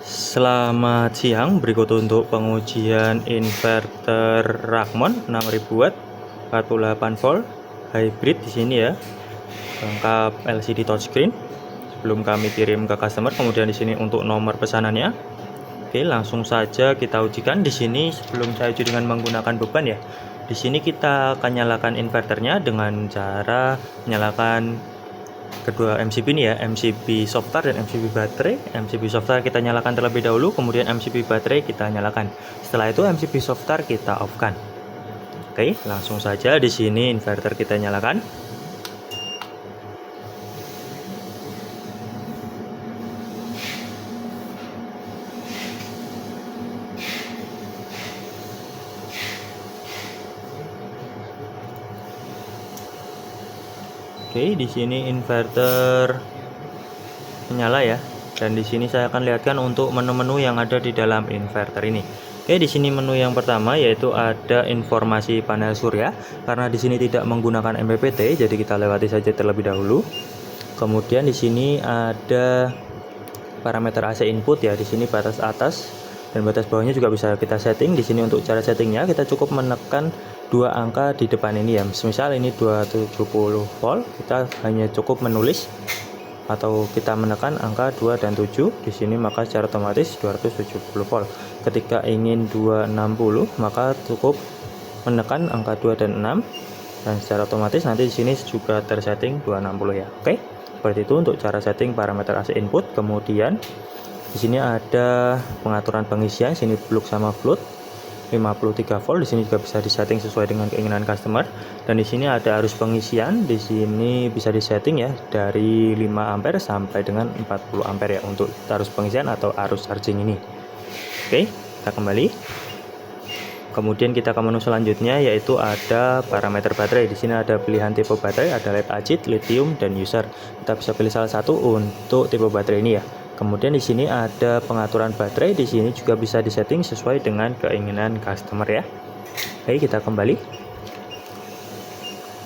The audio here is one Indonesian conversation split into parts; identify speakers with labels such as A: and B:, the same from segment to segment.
A: Selamat siang, berikut untuk pengujian inverter Rakmon 6000 watt 48 volt hybrid di sini ya. Lengkap LCD touchscreen. Sebelum kami kirim ke customer, kemudian di sini untuk nomor pesanannya. Oke, langsung saja kita ujikan di sini sebelum saya uji dengan menggunakan beban ya. Di sini kita akan nyalakan inverternya dengan cara menyalakan kedua MCB ini ya, MCB software dan MCB baterai. MCB software kita nyalakan terlebih dahulu, kemudian MCB baterai kita nyalakan. Setelah itu MCB software kita off kan. Oke, langsung saja di sini inverter kita nyalakan. Oke, di sini inverter menyala ya. Dan di sini saya akan lihatkan untuk menu-menu yang ada di dalam inverter ini. Oke, di sini menu yang pertama yaitu ada informasi panel surya. Karena di sini tidak menggunakan MPPT, jadi kita lewati saja terlebih dahulu. Kemudian di sini ada parameter AC input ya. Di sini batas atas dan batas bawahnya juga bisa kita setting. Di sini untuk cara settingnya kita cukup menekan dua angka di depan ini ya. Misal ini 270 volt, kita hanya cukup menulis atau kita menekan angka 2 dan 7 di sini, maka secara otomatis 270 volt. Ketika ingin 260 maka cukup menekan angka 2 dan 6 dan secara otomatis nanti di sini juga tersetting 260 ya. Oke, seperti itu untuk cara setting parameter AC input. Kemudian di sini ada pengaturan pengisian, sini plug sama float 53 volt. Di sini juga bisa disetting sesuai dengan keinginan customer. Dan di sini ada arus pengisian, di sini bisa disetting ya dari 5 ampere sampai dengan 40 ampere ya untuk arus pengisian atau arus charging ini. Oke, kita kembali. Kemudian kita ke menu selanjutnya yaitu ada parameter baterai. Di sini ada pilihan tipe baterai, ada lead acid, lithium, dan user. Kita bisa pilih salah satu untuk tipe baterai ini ya. Kemudian di sini ada pengaturan baterai, di sini juga bisa disetting sesuai dengan keinginan customer ya. Oke, kita kembali.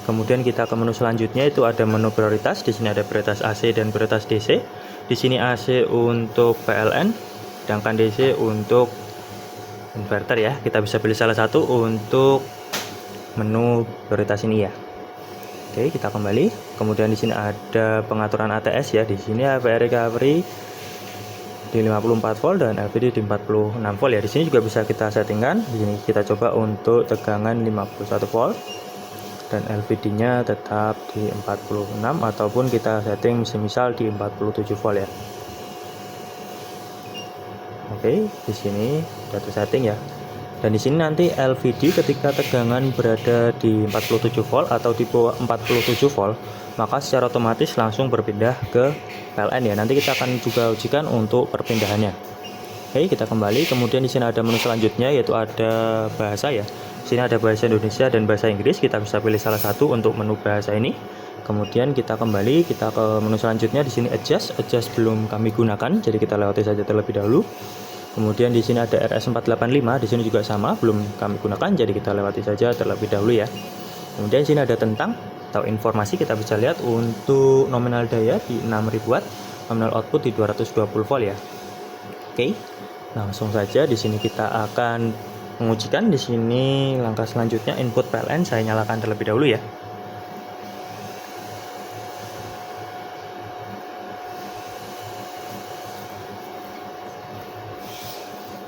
A: Kemudian kita ke menu selanjutnya itu ada menu prioritas. Di sini ada prioritas AC dan prioritas DC. Di sini AC untuk PLN, sedangkan DC untuk inverter ya. Kita bisa pilih salah satu untuk menu prioritas ini ya. Oke, kita kembali. Kemudian di sini ada pengaturan ATS ya. Di sini APR recovery di 54 volt dan LVD di 46 volt ya. Di sini juga bisa kita settingkan. Di sini kita coba untuk tegangan 51 volt dan LVD-nya tetap di 46 ataupun kita setting semisal di 47 volt ya. Oke, di sini sudah tersetting ya. Dan di sini nanti LVD ketika tegangan berada di 47 volt atau di bawah 47 volt, maka secara otomatis langsung berpindah ke PLN ya. Nanti kita akan juga ujikan untuk perpindahannya. Oke, kita kembali. Kemudian di sini ada menu selanjutnya yaitu ada bahasa ya. Di sini ada bahasa Indonesia dan bahasa Inggris. Kita bisa pilih salah satu untuk menu bahasa ini. Kemudian kita kembali, kita ke menu selanjutnya. Di sini adjust belum kami gunakan, jadi kita lewati saja terlebih dahulu. Kemudian di sini ada RS485, di sini juga sama, belum kami gunakan, jadi kita lewati saja terlebih dahulu ya. Kemudian di sini ada tentang atau informasi, kita bisa lihat untuk nominal daya di 6000 watt, nominal output di 220 volt ya. Oke, langsung saja di sini kita akan mengujikan. Di sini langkah selanjutnya input PLN saya nyalakan terlebih dahulu ya.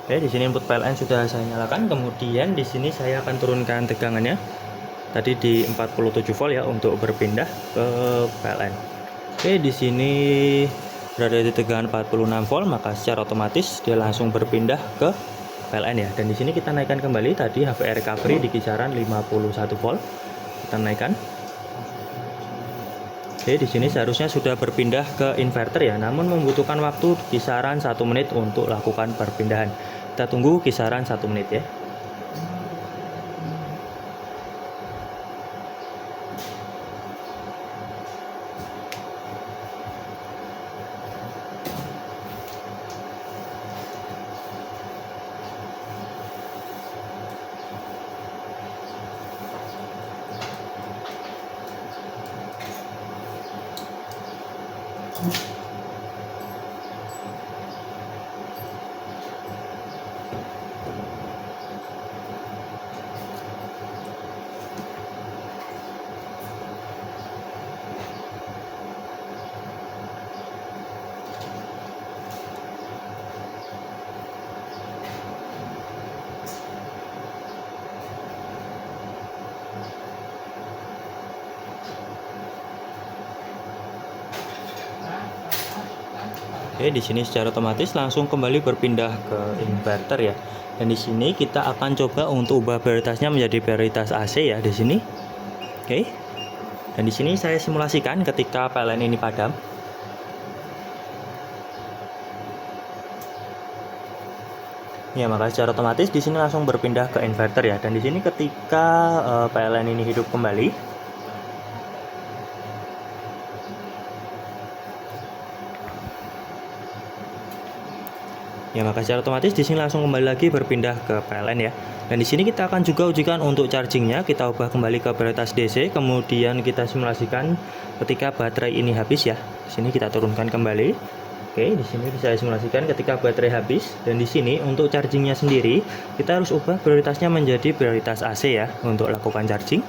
A: Oke, di sini input PLN sudah saya nyalakan. Kemudian di sini saya akan turunkan tegangannya. Tadi di 47 volt ya untuk berpindah ke PLN. Oke, di sini berada di tegangan 46 volt, maka secara otomatis dia langsung berpindah ke PLN ya. Dan di sini kita naikkan kembali. Tadi HVR recovery di kisaran 51 volt. Kita naikkan. Oke, di sini seharusnya sudah berpindah ke inverter ya, namun membutuhkan waktu kisaran 1 menit untuk lakukan perpindahan. Kita tunggu kisaran 1 menit ya. Oke, di sini secara otomatis langsung kembali berpindah ke inverter ya. Dan di sini kita akan coba untuk ubah prioritasnya menjadi prioritas AC ya di sini. Oke. Dan di sini saya simulasikan ketika PLN ini padam. Ya, maka secara otomatis di sini langsung berpindah ke inverter ya. Dan di sini ketika PLN ini hidup kembali, ya maka secara otomatis di sini langsung kembali lagi berpindah ke PLN ya. Dan di sini kita akan juga ujikan untuk chargingnya, kita ubah kembali ke prioritas DC, kemudian kita simulasikan ketika baterai ini habis ya. Di sini kita turunkan kembali. Oke, di sini bisa simulasikan ketika baterai habis. Dan di sini untuk chargingnya sendiri kita harus ubah prioritasnya menjadi prioritas AC ya untuk lakukan charging.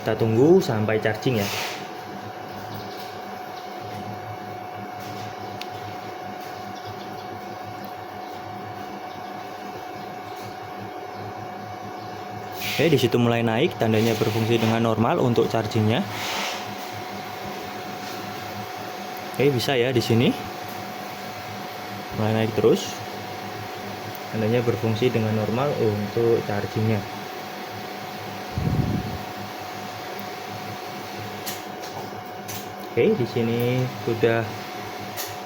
A: Kita tunggu sampai charging ya. Oke, di situ mulai naik, tandanya berfungsi dengan normal untuk chargingnya. Oke, bisa ya di sini. Mulai naik terus. Tandanya berfungsi dengan normal untuk chargingnya. Oke, di sini sudah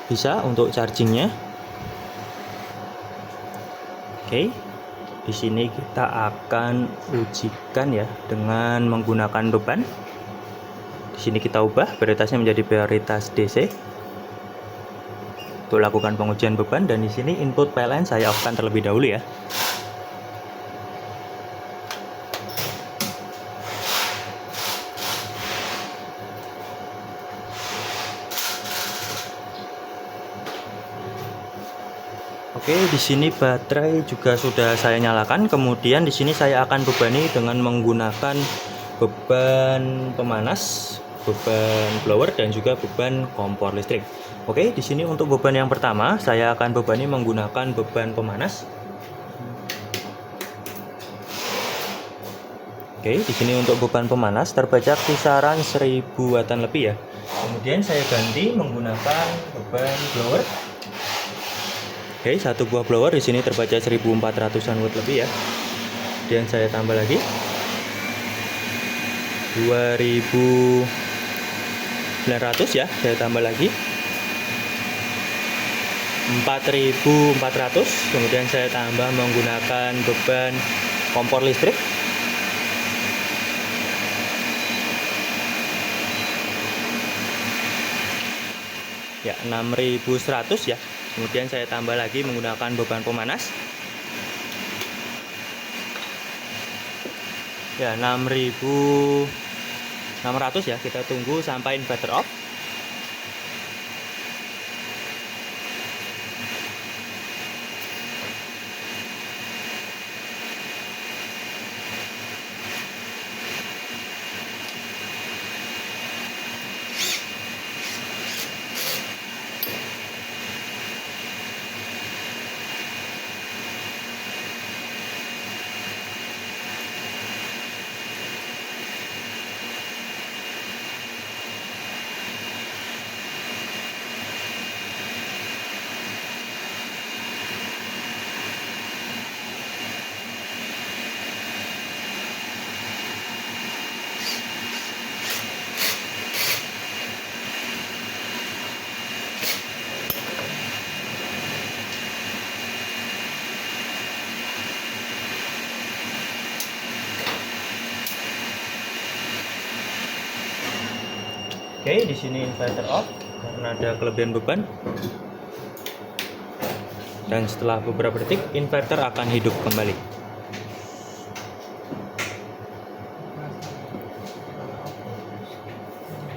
A: bisa untuk chargingnya. Oke. Di sini kita akan ujikan ya dengan menggunakan beban. Di sini kita ubah prioritasnya menjadi prioritas DC untuk lakukan pengujian beban, dan di sini input PLN saya off-kan terlebih dahulu ya. Oke, di sini baterai juga sudah saya nyalakan. Kemudian di sini saya akan bebani dengan menggunakan beban pemanas, beban blower, dan juga beban kompor listrik. Oke, di sini untuk beban yang pertama saya akan bebani menggunakan beban pemanas. Oke, di sini untuk beban pemanas terbaca kisaran 1000 watan lebih ya. Kemudian saya ganti menggunakan beban blower. Oke, satu buah blower di sini terbaca 1400-an watt lebih ya. Kemudian saya tambah lagi 2900 ya, saya tambah lagi 4400. Kemudian saya tambah menggunakan beban kompor listrik. Ya, 6100 ya. Kemudian saya tambah lagi menggunakan beban pemanas. Ya, 6600 ya. Kita tunggu sampai inverter off. Oke, di sini inverter off karena ada kelebihan beban. Dan setelah beberapa detik inverter akan hidup kembali.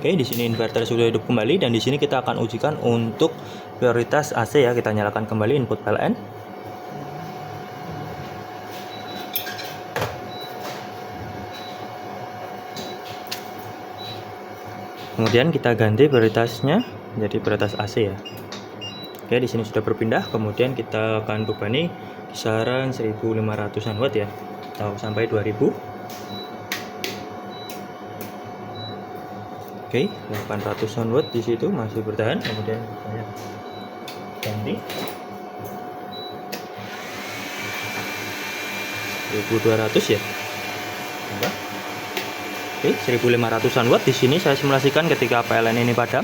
A: Oke, di sini inverter sudah hidup kembali, dan di sini kita akan ujikan untuk prioritas AC ya. Kita nyalakan kembali input PLN. Kemudian kita ganti prioritasnya menjadi prioritas AC ya. Oke, di sini sudah berpindah. Kemudian kita akan bebani kisaran 1500-an watt ya, atau sampai 2000. Oke, Oke, 800 watt di situ masih bertahan. Kemudian saya ganti 1200 ya. Tambah. Oke, 1500-an watt di sini saya simulasikan ketika PLN ini padam.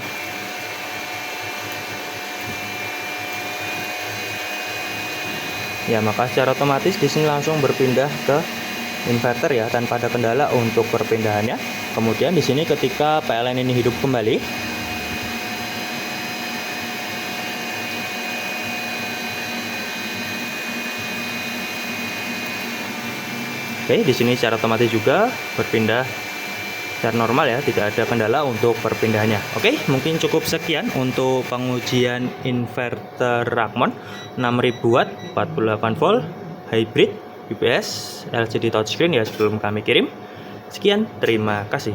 A: Ya, maka secara otomatis di sini langsung berpindah ke inverter ya, tanpa ada kendala untuk perpindahannya. Kemudian di sini ketika PLN ini hidup kembali, oke, di sini secara otomatis juga berpindah secara normal ya, tidak ada kendala untuk perpindahannya. Oke, mungkin cukup sekian untuk pengujian inverter Rakmon 6000 watt 48 volt hybrid UPS LCD touchscreen ya sebelum kami kirim. Sekian, terima kasih.